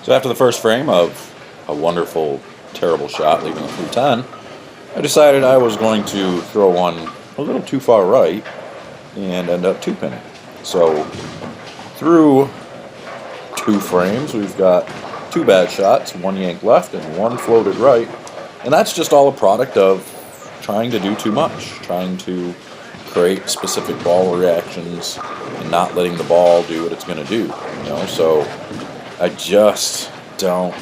So after the first frame of a wonderful, terrible shot leaving a 310, I decided I was going to throw one a little too far right and end up two-pinning. So through 2 frames, we've got 2 bad shots, 1 yank left and 1 floated right. And that's just all a product of trying to do too much, trying to create specific ball reactions and not letting the ball do what it's going to do. So I just don't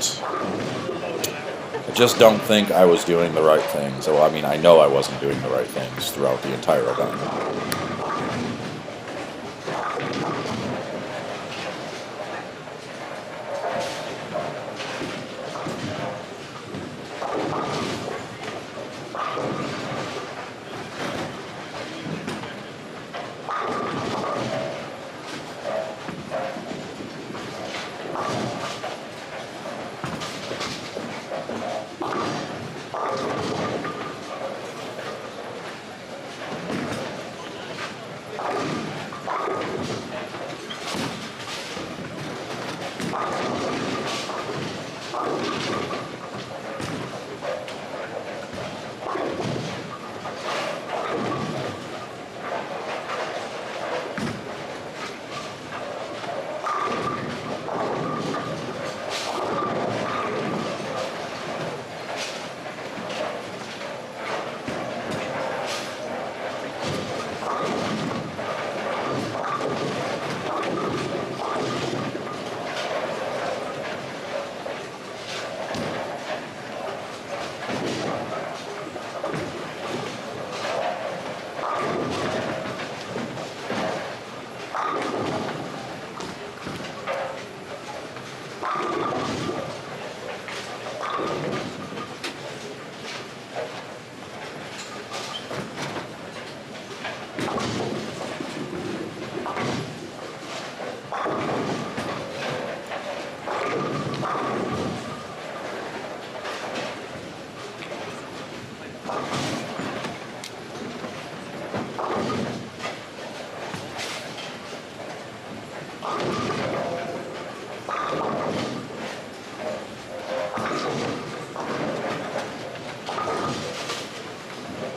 think I was doing the right things. So I mean, I know I wasn't doing the right things throughout the entire event.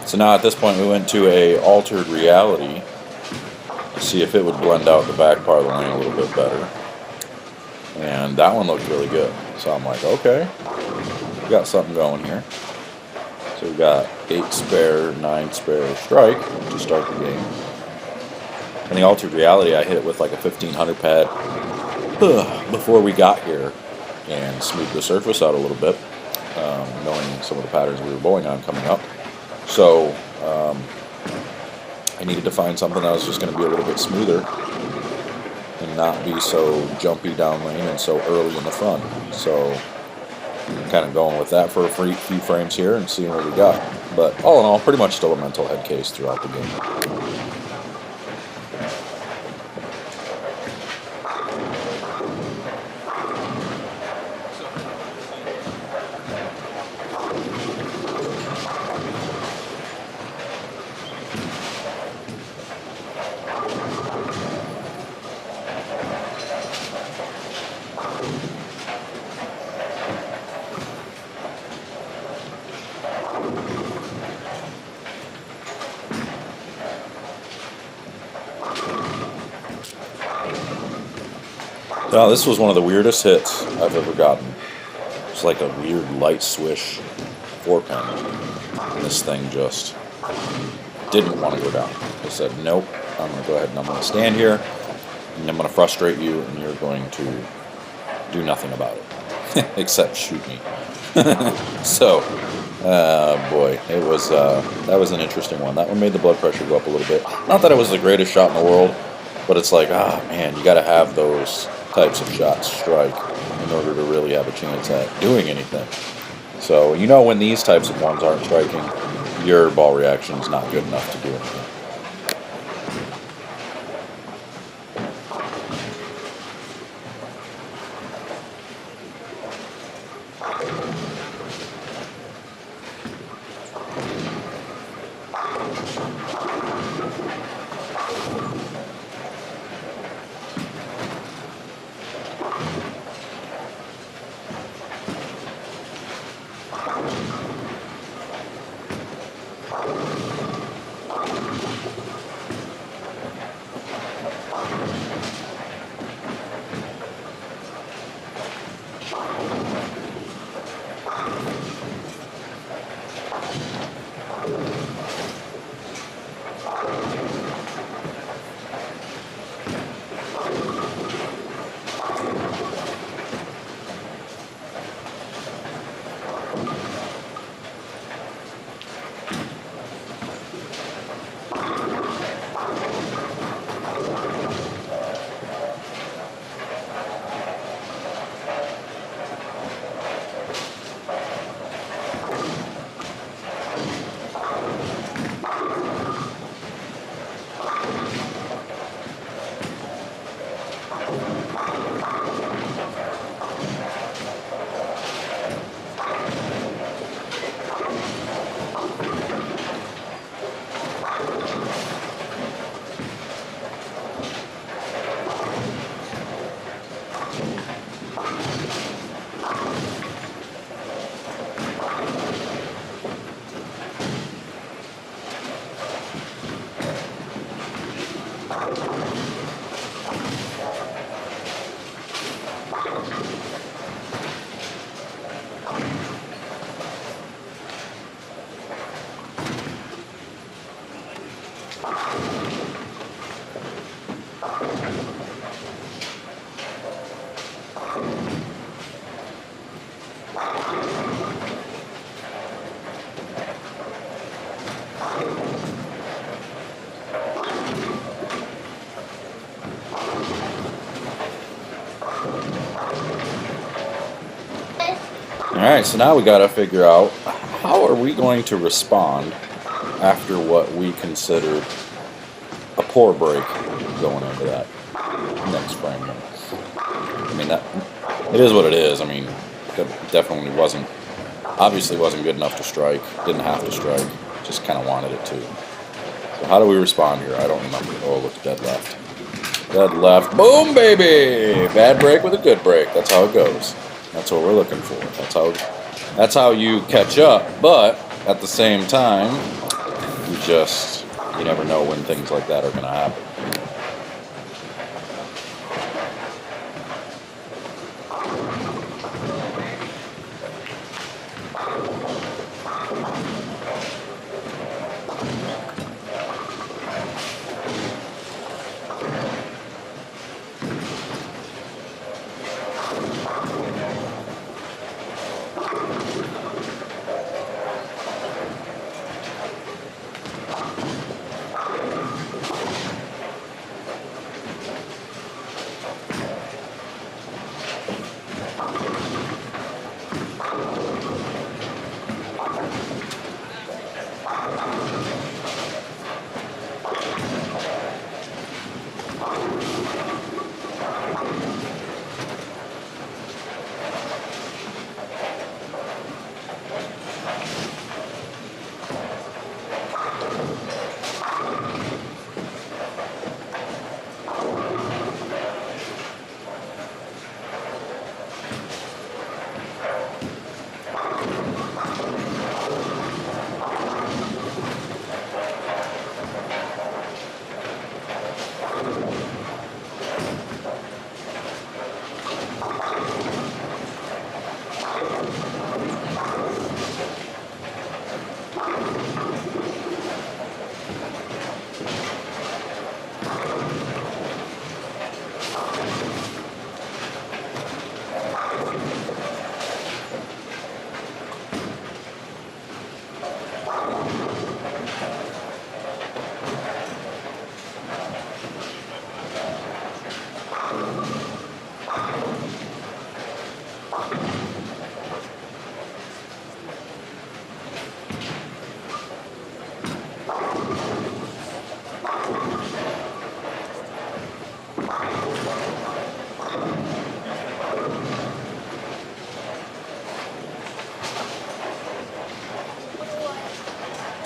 So now at this point we went to a altered reality to see if it would blend out the back part of the lane a little bit better. And that one looked really good. So I'm like, okay, we got something going here. So we got 8 spare, 9 spare strike to start the game. And the altered reality, I hit it with like a 1500 pad before we got here and smoothed the surface out a little bit, knowing some of the patterns we were bowling on coming up. So I needed to find something that was just going to be a little bit smoother and not be so jumpy down lane and so early in the front. So I'm kind of going with that for a few frames here and seeing what we got. But all in all, pretty much still a mental head case throughout the game. Now, this was one of the weirdest hits I've ever gotten. It's like a weird light swish 4-pin. And this thing just didn't want to go down. I said, nope, I'm going to go ahead and I'm going to stand here, and I'm going to frustrate you, and you're going to do nothing about it, except shoot me. So, boy, it was that was an interesting one. That one made the blood pressure go up a little bit. Not that it was the greatest shot in the world, but it's like, man, you got to have those types of shots strike in order to really have a chance at doing anything. So you know when these types of ones aren't striking, your ball reaction is not good enough to do anything. Alright, so now we got to figure out how are we going to respond after what we considered a poor break going into that next frame. I mean, that it is what it is. I mean, it definitely obviously wasn't good enough to strike, didn't have to strike, just kind of wanted it to. So how do we respond here? I don't remember. Oh, look, dead left. Dead left. Boom, baby! Bad break with a good break. That's how it goes. That's what we're looking for. That's how you catch up. But at the same time, you never know when things like that are going to happen.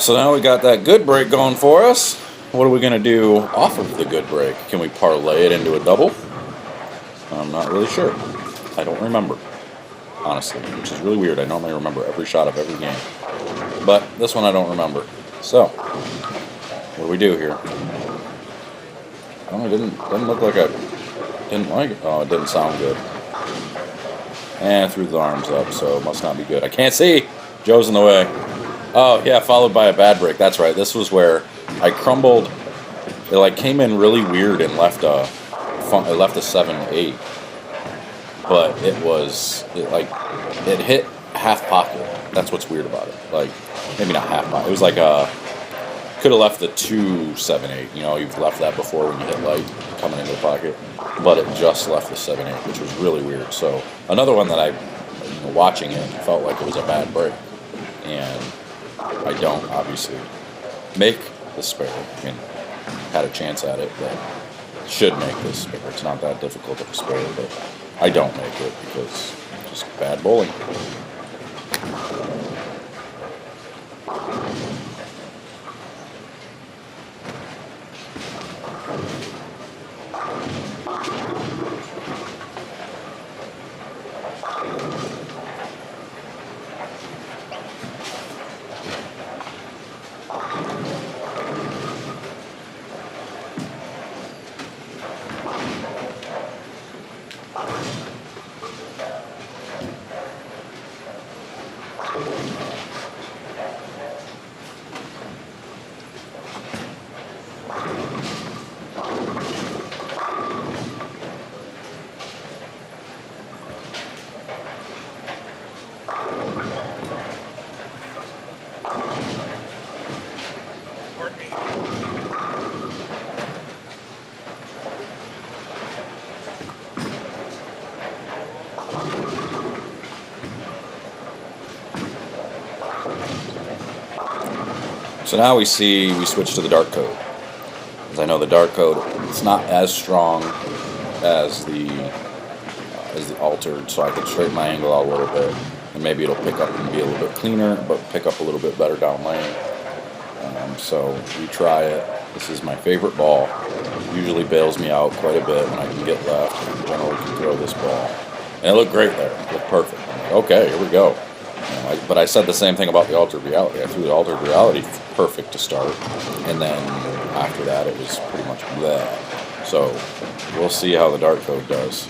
So now we got that good break going for us. What are we going to do off of the good break? Can we parlay it into a double? I'm not really sure. I don't remember, honestly, which is really weird. I normally remember every shot of every game. But this one I don't remember. So, what do we do here? I don't know, it didn't look like I didn't like it. Oh, it didn't sound good. And I threw the arms up, so it must not be good. I can't see! Joe's in the way. Oh, yeah, followed by a bad break. That's right. This was where I crumbled. It like came in really weird and left a 7-8. But it hit half pocket. That's what's weird about it. Like, maybe not half pocket. It was like could have left the 2-7-8. You know, you've left that before when you hit light coming into the pocket. But it just left the 7-8, which was really weird. So another one that watching it, felt like it was a bad break. And I don't, obviously, make the spare. I mean, had a chance at it, but should make this spare. It's not that difficult of a spare, but I don't make it because just bad bowling. So now we switch to the dark code. As I know the dark code, it's not as strong as the altered, so I can straighten my angle out a little bit, and maybe it'll pick up and be a little bit cleaner, but pick up a little bit better down lane. So we try it. This is my favorite ball. Usually bails me out quite a bit when I can get left. I generally can throw this ball. And it looked great there. It looked perfect. I'm like, okay, here we go. But I said the same thing about the altered reality. I threw the altered reality perfect to start, and then after that it was pretty much bleh. So we'll see how the dart code does.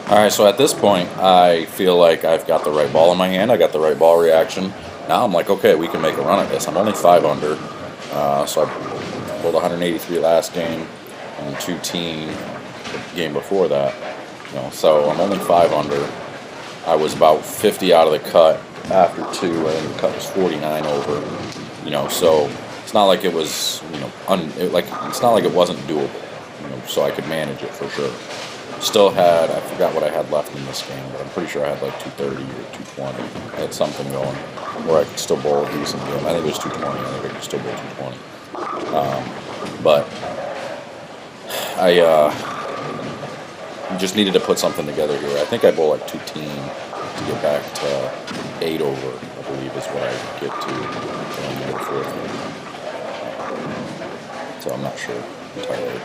Alright, so at this point, I feel like I've got the right ball in my hand. I got the right ball reaction. Now I'm like, okay, we can make a run at this. I'm only 5 under. So I pulled 183 last game and 210 the game before that. So I'm only 5 under. I was about 50 out of the cut after 2. I think the cut was 49 over. So it's not like it was, it's not like it wasn't doable. So I could manage it for sure. Still had, I forgot what I had left in this game, but I'm pretty sure I had like 230 or 220. I had something going where I could still bowl a decent game. I think it was 220. I think I could still bowl 220. But I just needed to put something together here. I think I bowl like 210 to get back to 8 over, I believe is what I get to going into the fourth game. So I'm not sure entirely.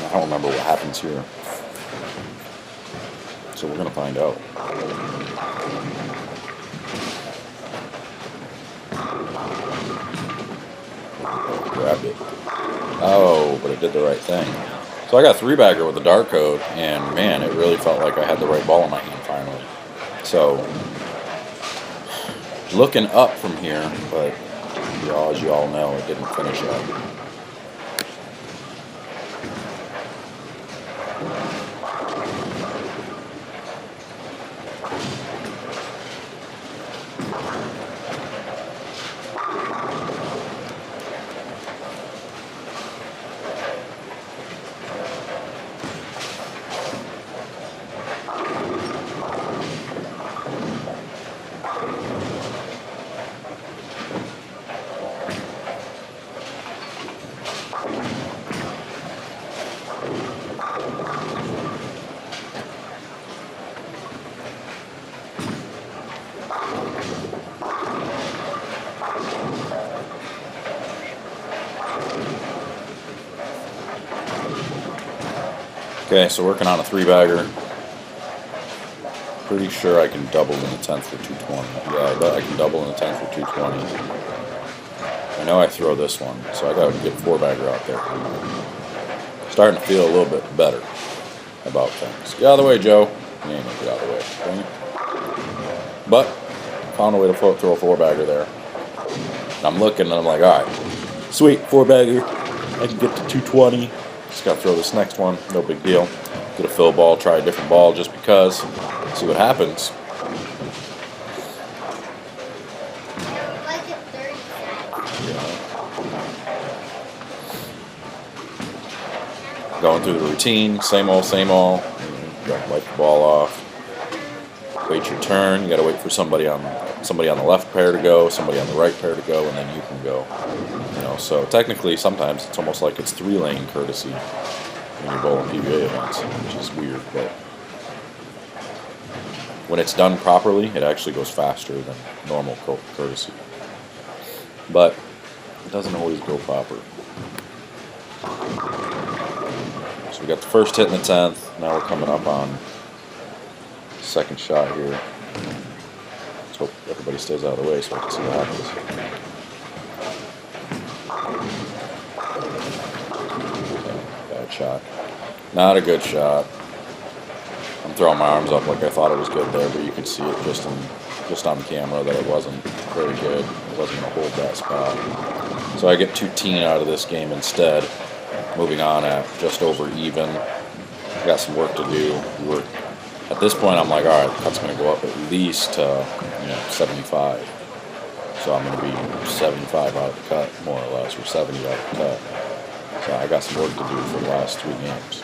I don't remember what happens here. So we're going to find out. Grabbed it. Oh, but it did the right thing. So I got 3-bagger with the dart code, and man, it really felt like I had the right ball in my hand finally. So, looking up from here, but as you all know, it didn't finish up. Okay, so working on a 3-bagger. Pretty sure I can double in the 10th for 220. Yeah, I bet I can double in the 10th for 220. I know I throw this one, so I gotta get 4-bagger out there. Starting to feel a little bit better about things. Get out of the way, Joe. You ain't gonna get out of the way. Dang it. But found a way to throw a 4-bagger there. And I'm looking and I'm like, all right, sweet, 4-bagger. I can get to 220. Just gotta throw this next one. No big deal. Get a fill ball, try a different ball just because. See what happens. Going through the routine, same old, same old. You gotta wipe the ball off. Wait your turn. You gotta wait for somebody on the left pair to go, somebody on the right pair to go, and then you can go. You know, so technically, sometimes it's almost like it's 3-lane courtesy when you're bowling PBA events, which is weird, but when it's done properly, it actually goes faster than normal courtesy. But it doesn't always go proper. So we got the first hit in the 10th. Now we're coming up on second shot here. Let's hope everybody stays out of the way so I can see what happens. Bad shot. Not a good shot. I'm throwing my arms up like I thought it was good there, but you can see it just on camera that it wasn't very good. It wasn't going to hold that spot. So I get 2-teen out of this game instead. Moving on at just over even. I got some work to do. At this point, I'm like, all right, the cut's going to go up at least to 75. So I'm going to be 75 out of the cut, more or less, or 70 out of the cut. So I got some work to do for the last 3 games.